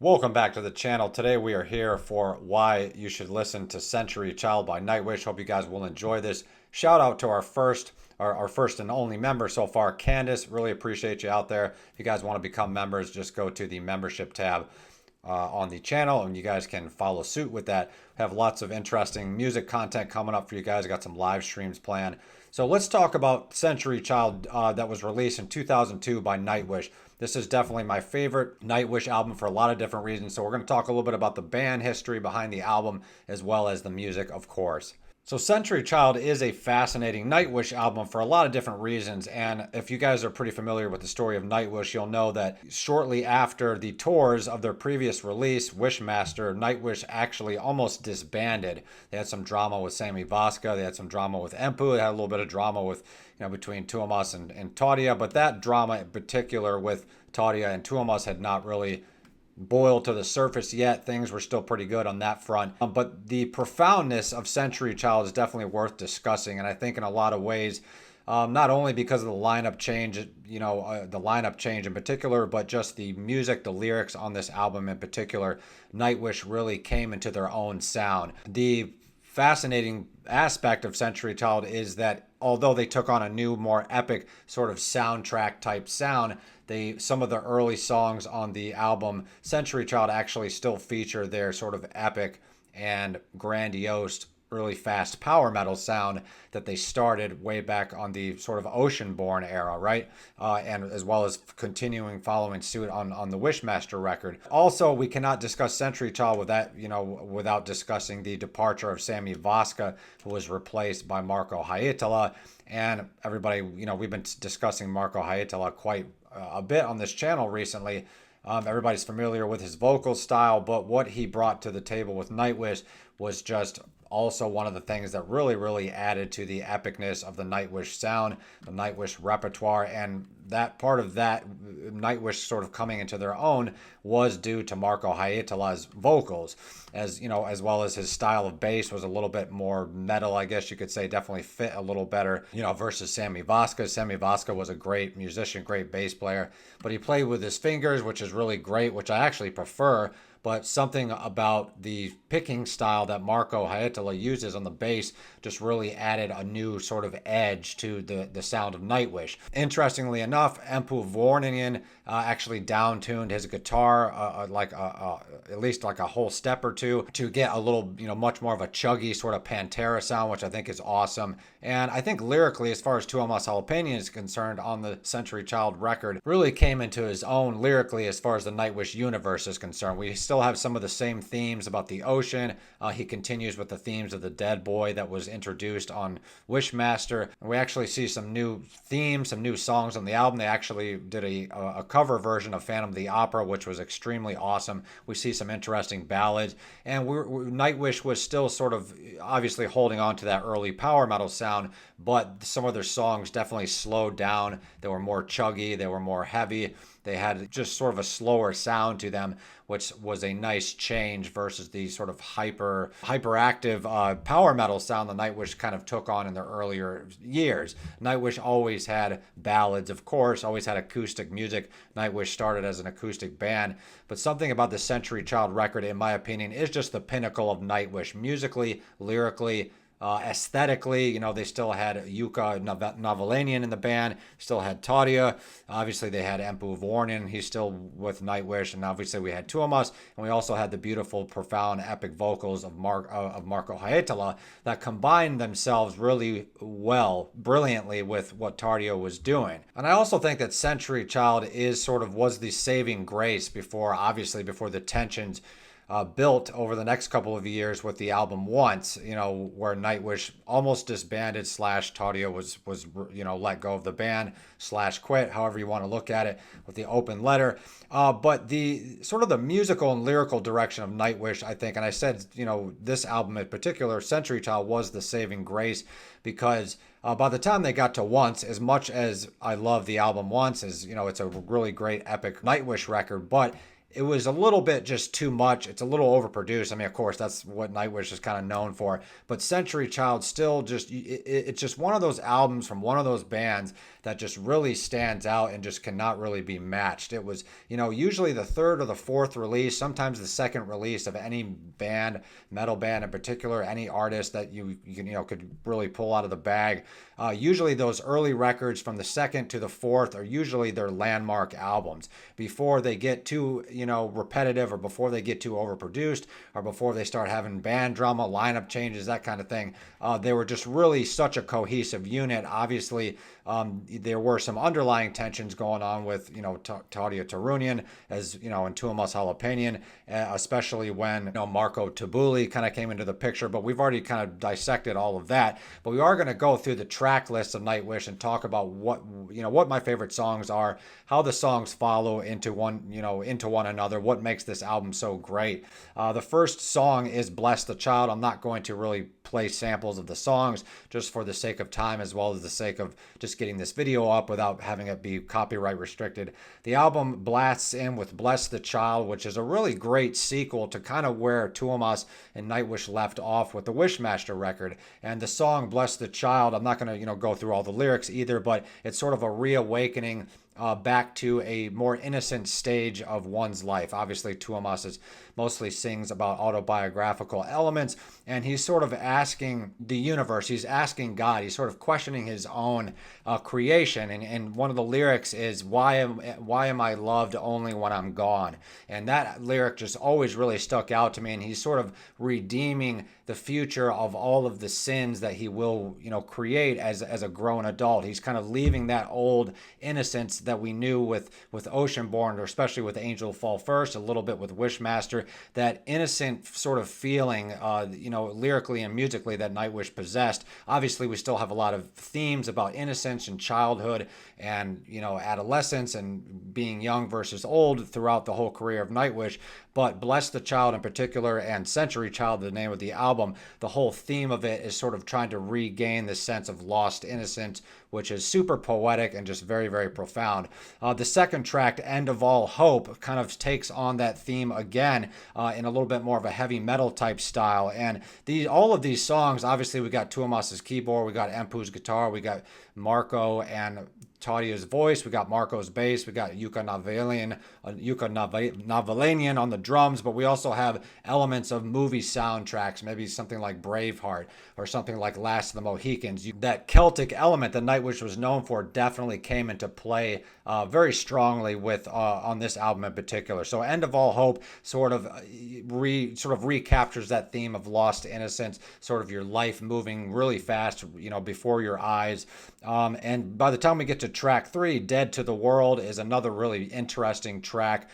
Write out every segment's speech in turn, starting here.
Welcome back to the channel. Today we are here for why you should listen to Century Child by Nightwish. Hope you guys will enjoy this. Shout out to our first and only member so far, Candace. Really appreciate you out there. If you guys want to become members, just go to the membership tab on the channel and you guys can follow suit with that. Have lots of interesting music content coming up for you guys. I got some live streams planned. So let's talk about Century Child that was released in 2002 by Nightwish. This is definitely my favorite Nightwish album for a lot of different reasons. So we're going to talk a little bit about the band history behind the album as well as the music, of course. So Century Child is a fascinating Nightwish album for a lot of different reasons. And if you guys are pretty familiar with the story of Nightwish, you'll know that shortly after the tours of their previous release, Wishmaster, Nightwish actually almost disbanded. They had some drama with Sammy Vaska. They had some drama with Empu. They had a little bit of drama with, between Tuomas and Tautia. But that drama in particular with Tautia and Tuomas had not really boiled to the surface yet. Things were still pretty good on that front. But the profoundness of Century Child is definitely worth discussing. And I think in a lot of ways, not only because of the lineup change, the lineup change in particular, but just the music, the lyrics on this album in particular, Nightwish really came into their own sound. The fascinating aspect of Century Child is that although they took on a new, more epic sort of soundtrack type sound, some of the early songs on the album Century Child actually still feature their sort of epic and grandiose really fast power metal sound that they started way back on the sort of Oceanborn era, right? And as well as continuing following suit on the Wishmaster record. Also, we cannot discuss Century Child without discussing the departure of Sammy Vaska, who was replaced by Marco Haitala. And everybody, we've been discussing Marco Haitala quite a bit on this channel recently. Everybody's familiar with his vocal style, but what he brought to the table with Nightwish was just also one of the things that really added to the epicness of the Nightwish sound, the Nightwish repertoire, and that part of that Nightwish sort of coming into their own was due to Marco Haitala's vocals, as well as his style of bass was a little bit more metal, I guess you could say, definitely fit a little better, versus Sammy Vaska. Sammy Vaska was a great musician, great bass player, but he played with his fingers, which is really great, which I actually prefer. But something about the picking style that Marco Haitala uses on the bass just really added a new sort of edge to the sound of Nightwish. Interestingly enough, Empu Vorninen actually down-tuned his guitar at least like a whole step or two to get a little, much more of a chuggy sort of Pantera sound, which I think is awesome. And I think lyrically, as far as Tuomas Jalapeno is concerned on the Century Child record, really came into his own lyrically as far as the Nightwish universe is concerned. We still have some of the same themes about the ocean. He continues with the themes of the Dead Boy that was introduced on Wishmaster. And we actually see some new themes, some new songs on the album. They actually did a cover version of Phantom of the Opera, which was extremely awesome. We see some interesting ballads. And Nightwish was still sort of obviously holding on to that early power metal sound, but some of their songs definitely slowed down. They were more chuggy, they were more heavy. They had just sort of a slower sound to them, which was a nice change versus the sort of hyperactive power metal sound the Nightwish kind of took on in their earlier years. Nightwish always had ballads, of course, always had acoustic music. Nightwish started as an acoustic band, but something about the Century Child record, in my opinion, is just the pinnacle of Nightwish, musically, lyrically, aesthetically. They still had Jukka Novalanian in the band, still had Tautia. Obviously, they had Empu Vorninen. He's still with Nightwish. And obviously, we had Tuomas. And we also had the beautiful, profound, epic vocals of Marco Haitala that combined themselves really well, brilliantly with what Tautia was doing. And I also think that Century Child was the saving grace before the tensions built over the next couple of years with the album Once, where Nightwish almost disbanded / Tautia was let go of the band / quit, however you want to look at it, with the open letter. But the sort of the musical and lyrical direction of Nightwish, I think, and I said, this album in particular, Century Child, was the saving grace because by the time they got to Once, as much as I love the album Once, it's a really great epic Nightwish record, but it was a little bit just too much. It's a little overproduced. I mean, of course, that's what Nightwish is kind of known for. But Century Child still just, it's just one of those albums from one of those bands that just really stands out and just cannot really be matched. It was, usually the third or the fourth release, sometimes the second release of any band, metal band in particular, any artist that you could really pull out of the bag. Usually those early records from the second to the fourth are usually their landmark albums before they get too, repetitive, or before they get too overproduced, or before they start having band drama, lineup changes, that kind of thing. They were just really such a cohesive unit. Obviously, there were some underlying tensions going on with, Tautia Turunian, as, and Tuomas Halopeinen, especially when, Marco Tabuli kind of came into the picture, but we've already kind of dissected all of that. But we are going to go through the track list of Nightwish and talk about what my favorite songs are, how the songs follow into one another, what makes this album so great. The first song is Bless the Child. I'm not going to really play samples of the songs just for the sake of time, as well as the sake of just getting this video up without having it be copyright restricted. The album blasts in with Bless the Child, which is a really great sequel to kind of where Tuomas and Nightwish left off with the Wishmaster record. And the song Bless the Child, I'm not going to go through all the lyrics either, but it's sort of a reawakening back to a more innocent stage of one's life. Obviously, Tuomas mostly sings about autobiographical elements, and he's sort of asking the universe, he's asking God, he's sort of questioning his own creation. And one of the lyrics is, why am I loved only when I'm gone? And that lyric just always really stuck out to me, and he's sort of redeeming the future of all of the sins that he will, create as a grown adult. He's kind of leaving that old innocence that we knew with Oceanborn, or especially with Angel Fall First, a little bit with Wishmaster, that innocent sort of feeling, lyrically and musically, that Nightwish possessed. Obviously, we still have a lot of themes about innocence and childhood and, adolescence and being young versus old throughout the whole career of Nightwish. But Bless the Child in particular, and Century Child, the name of the album, the whole theme of it is sort of trying to regain this sense of lost innocence, which is super poetic and just very, very profound. The second track, End of All Hope, kind of takes on that theme again in a little bit more of a heavy metal type style. And all of these songs, obviously we got Tuomas's keyboard, we got Empu's guitar, we got Marco and Tautia's voice, we got Marco's bass, we got Jukka Navalanian on the drums, but we also have elements of movie soundtracks, maybe something like Braveheart or something like Last of the Mohicans. That Celtic element that Nightwish was known for definitely came into play very strongly with on this album in particular. So End of All Hope sort of recaptures that theme of lost innocence, sort of your life moving really fast, before your eyes. And by the time we get to track 3, Dead to the World, is another really interesting track.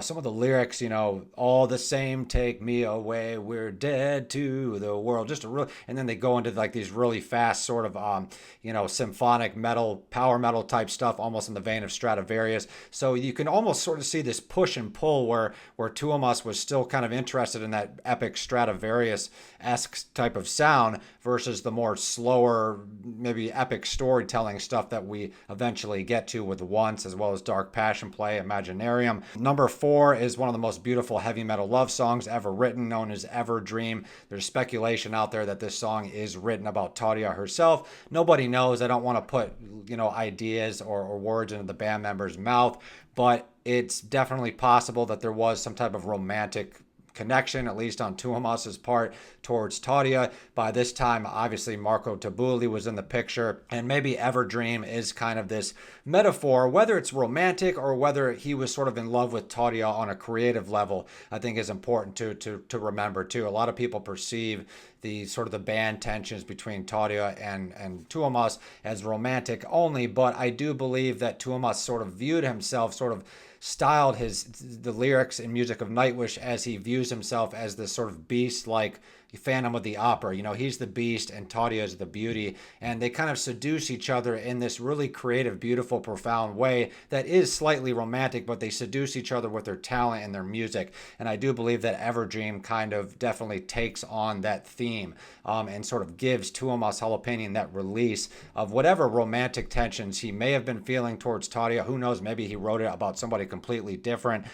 Some of the lyrics, all the same, take me away, we're dead to the world. And then they go into like these really fast sort of, symphonic metal, power metal type stuff, almost in the vein of Stradivarius. So you can almost sort of see this push and pull where Tuomas was still kind of interested in that epic Stradivarius-esque type of sound versus the more slower, maybe epic storytelling stuff that we eventually get to with Once, as well as Dark Passion Play, Imaginarium. Number 4 is one of the most beautiful heavy metal love songs ever written, known as Everdream. There's speculation out there that this song is written about Tautia herself. Nobody knows. I don't want to put, ideas or words into the band member's mouth, but it's definitely possible that there was some type of romantic connection, at least on Tuomas's part, towards Tautia. By this time, obviously, Marco Tabuli was in the picture, and maybe Everdream is kind of this metaphor, whether it's romantic or whether he was sort of in love with Tautia on a creative level, I think is important to remember too. A lot of people perceive the sort of the band tensions between Tautia and Tuomas as romantic only, but I do believe that Tuomas sort of viewed himself, sort of styled the lyrics and music of Nightwish as he views himself as this sort of beast-like Phantom of the Opera. He's the beast and Tadia is the beauty, and they kind of seduce each other in this really creative, beautiful, profound way that is slightly romantic, but they seduce each other with their talent and their music. And I do believe that Everdream kind of definitely takes on that theme, and sort of gives Tuomas Jalapeno that release of whatever romantic tensions he may have been feeling towards Tadia. Who knows? Maybe he wrote it about somebody completely different.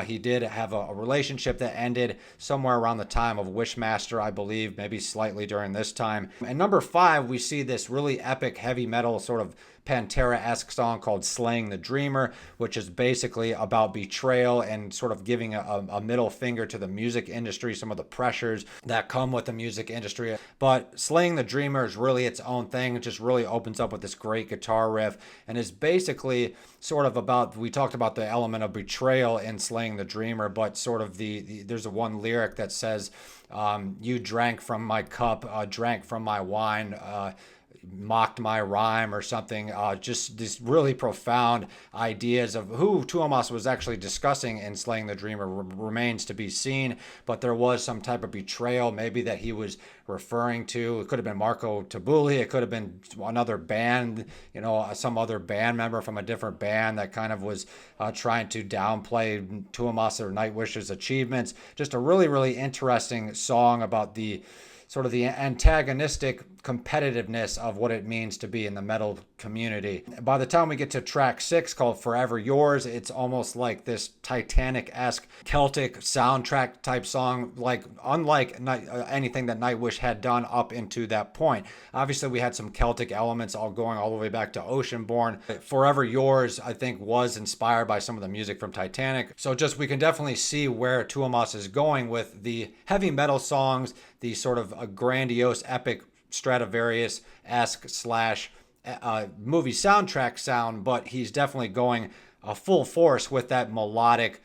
He did have a relationship that ended somewhere around the time of Wishmaster, I believe, maybe slightly during this time. And number 5, we see this really epic heavy metal sort of Pantera-esque song called Slaying the Dreamer, which is basically about betrayal and sort of giving a middle finger to the music industry, some of the pressures that come with the music industry. But Slaying the Dreamer is really its own thing. It just really opens up with this great guitar riff and is basically sort of about, we talked about the element of betrayal in Slaying the Dreamer, but sort of there's a one lyric that says, you drank from my cup, drank from my wine, mocked my rhyme or something. Just these really profound ideas of who Tuomas was actually discussing in Slaying the Dreamer remains to be seen, but there was some type of betrayal maybe that he was referring to. It could have been Marco Tabuli, it could have been another band, some other band member from a different band that kind of was trying to downplay Tuomas or Nightwish's achievements. Just a really, really interesting song about the sort of the antagonistic competitiveness of what it means to be in the metal community. By the time we get to track 6 called Forever Yours, it's almost like this Titanic-esque Celtic soundtrack type song, unlike anything that Nightwish had done up into that point. Obviously, we had some Celtic elements going all the way back to Oceanborn. Forever Yours, I think, was inspired by some of the music from Titanic. So just we can definitely see where Tuomas is going with the heavy metal songs, the sort of a grandiose, epic Stradivarius-esque slash movie soundtrack sound, but he's definitely going full force with that melodic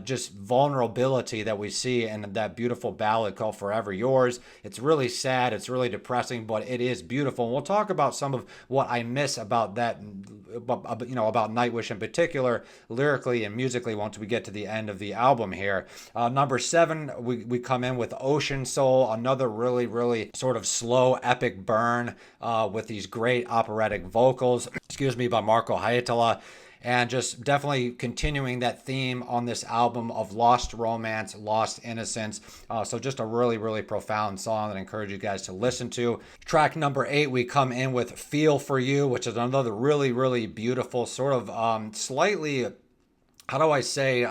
just vulnerability that we see in that beautiful ballad called Forever Yours. It's really sad, it's really depressing, but it is beautiful. And we'll talk about some of what I miss about that, about Nightwish in particular, lyrically and musically, once we get to the end of the album here. Number 7, we come in with Ocean Soul, another really, really sort of slow, epic burn with these great operatic vocals, by Marco Tabuli. And just definitely continuing that theme on this album of lost romance, lost innocence. So just a really, really profound song that I encourage you guys to listen to. Track number 8, we come in with Feel For You, which is another really, really beautiful sort of slightly, how do I say,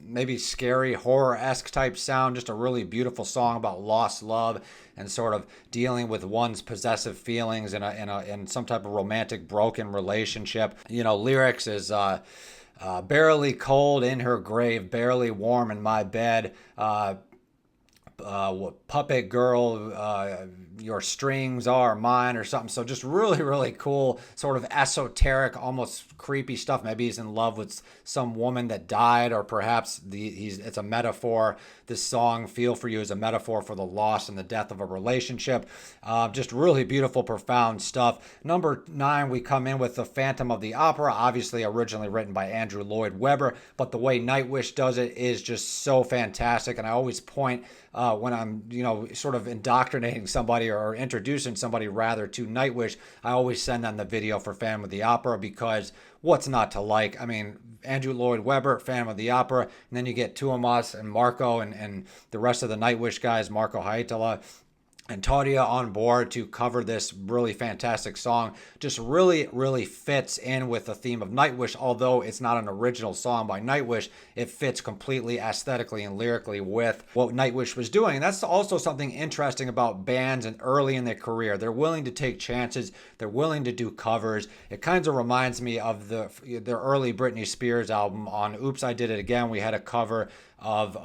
maybe scary, horror-esque type sound. Just a really beautiful song about lost love and sort of dealing with one's possessive feelings in some type of romantic broken relationship. Lyrics is barely cold in her grave, barely warm in my bed. Puppet girl, your strings are mine, or something. So just really, really cool, sort of esoteric, almost creepy stuff. Maybe he's in love with some woman that died, or perhaps it's a metaphor. This song, Feel For You, is a metaphor for the loss and the death of a relationship. Just really beautiful, profound stuff. Number 9, we come in with The Phantom of the Opera, obviously originally written by Andrew Lloyd Webber, but the way Nightwish does it is just so fantastic. And I always point when I'm, sort of indoctrinating somebody or introducing somebody rather to Nightwish, I always send them the video for Phantom of the Opera, because what's not to like? I mean, Andrew Lloyd Webber, Phantom of the Opera, and then you get Tuomas and Marco and the rest of the Nightwish guys, Marco Tabuli and Tadia, on board to cover this really fantastic song. Just really, really fits in with the theme of Nightwish. Although it's not an original song by Nightwish, it fits completely aesthetically and lyrically with what Nightwish was doing. And that's also something interesting about bands and early in their career. They're willing to take chances. They're willing to do covers. It kind of reminds me of their early Britney Spears album. On Oops, I Did It Again, we had a cover of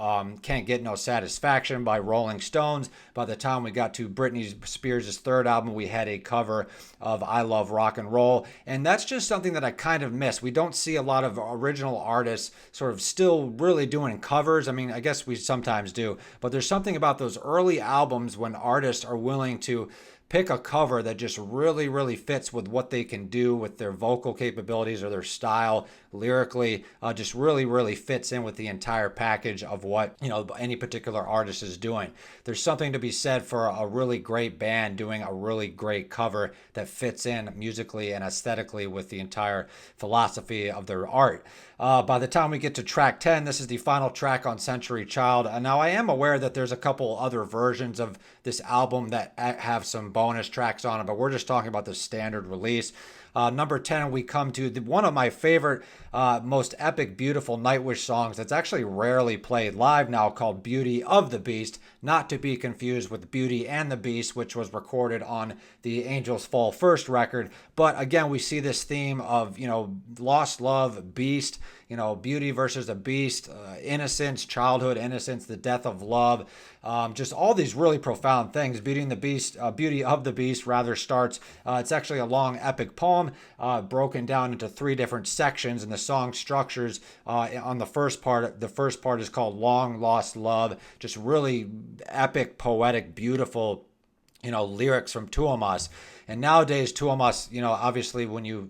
Can't Get No Satisfaction by Rolling Stones. By the time we got to Britney Spears' third album, we had a cover of I Love Rock and Roll. And that's just something that I kind of miss. We don't see a lot of original artists sort of still really doing covers. I mean, I guess we sometimes do, but there's something about those early albums when artists are willing to pick a cover that just really, really fits with what they can do with their vocal capabilities or their style lyrically, just really, really fits in with the entire package of what, any particular artist is doing. There's something to be said for a really great band doing a really great cover that fits in musically and aesthetically with the entire philosophy of their art. By the time we get to track 10, this is the final track on Century Child. Now, I am aware that there's a couple other versions of this album that have some bonus tracks on it, but we're just talking about the standard release. Number 10, we come to one of my favorite, most epic, beautiful Nightwish songs that's actually rarely played live now, called Beauty of the Beast, not to be confused with Beauty and the Beast, which was recorded on the Angels Fall First record. But again, we see this theme of, lost love, beast, beauty versus a beast, innocence, childhood innocence, the death of love, just all these really profound things. Beauty of the Beast rather starts, it's actually a long epic poem broken down into 3 different sections, and the song structures on the first part is called Long Lost Love, just really epic, poetic, beautiful, lyrics from Tuomas. And nowadays Tuomas, obviously when you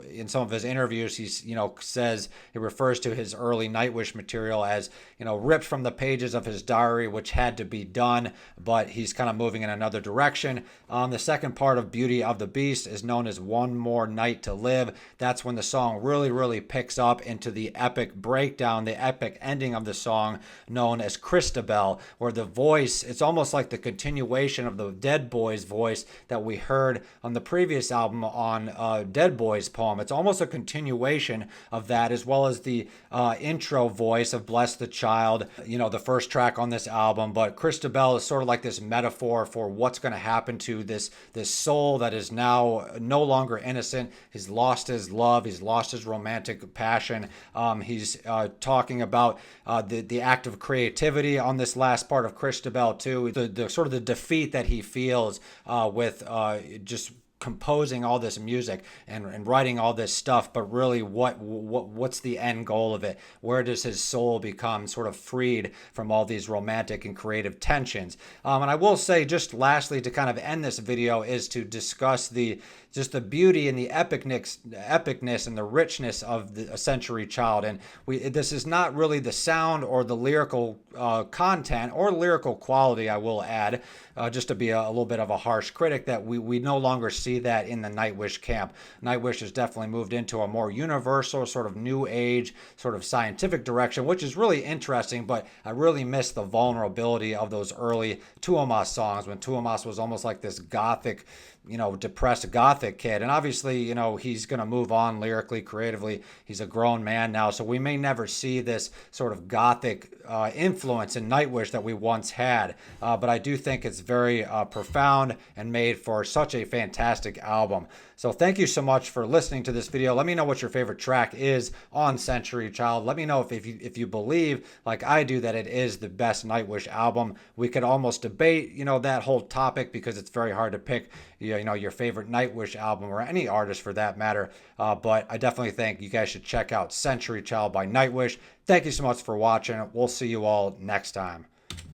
in some of his interviews, he's, says he refers to his early Nightwish material as, ripped from the pages of his diary, which had to be done, but he's kind of moving in another direction. The second part of Beauty of the Beast is known as One More Night to Live. That's when the song really, really picks up into the epic breakdown, the epic ending of the song known as Christabel, where the voice, it's almost like the continuation of the Dead Boys voice that we heard on the previous album on Dead Boys poem. It's almost a continuation of that, as well as the intro voice of Bless the Child, the first track on this album. But Christabel is sort of like this metaphor for what's going to happen to this soul that is now no longer innocent. He's lost his love. He's lost his romantic passion. He's talking about the act of creativity on this last part of Christabel too. The sort of the defeat that he feels with just composing all this music and writing all this stuff, but really what's the end goal of it? Where does his soul become sort of freed from all these romantic and creative tensions? And I will say, just lastly, to kind of end this video, is to discuss just the beauty and the epicness and the richness of the Century Child. And this is not really the sound or the lyrical content or lyrical quality, I will add, just to be a little bit of a harsh critic, that we no longer see that in the Nightwish camp. Nightwish has definitely moved into a more universal, sort of new age, sort of scientific direction, which is really interesting, but I really miss the vulnerability of those early Tuomas songs, when Tuomas was almost like this gothic, depressed gothic kid. And obviously, he's going to move on lyrically, creatively. He's a grown man now, so we may never see this sort of gothic influence in Nightwish that we once had. But I do think it's very profound and made for such a fantastic album. So thank you so much for listening to this video. Let me know what your favorite track is on Century Child. Let me know if you believe, like I do, that it is the best Nightwish album. We could almost debate, that whole topic, because it's very hard to pick, your favorite Nightwish album, or any artist for that matter. But I definitely think you guys should check out Century Child by Nightwish. Thank you so much for watching. We'll see you all next time.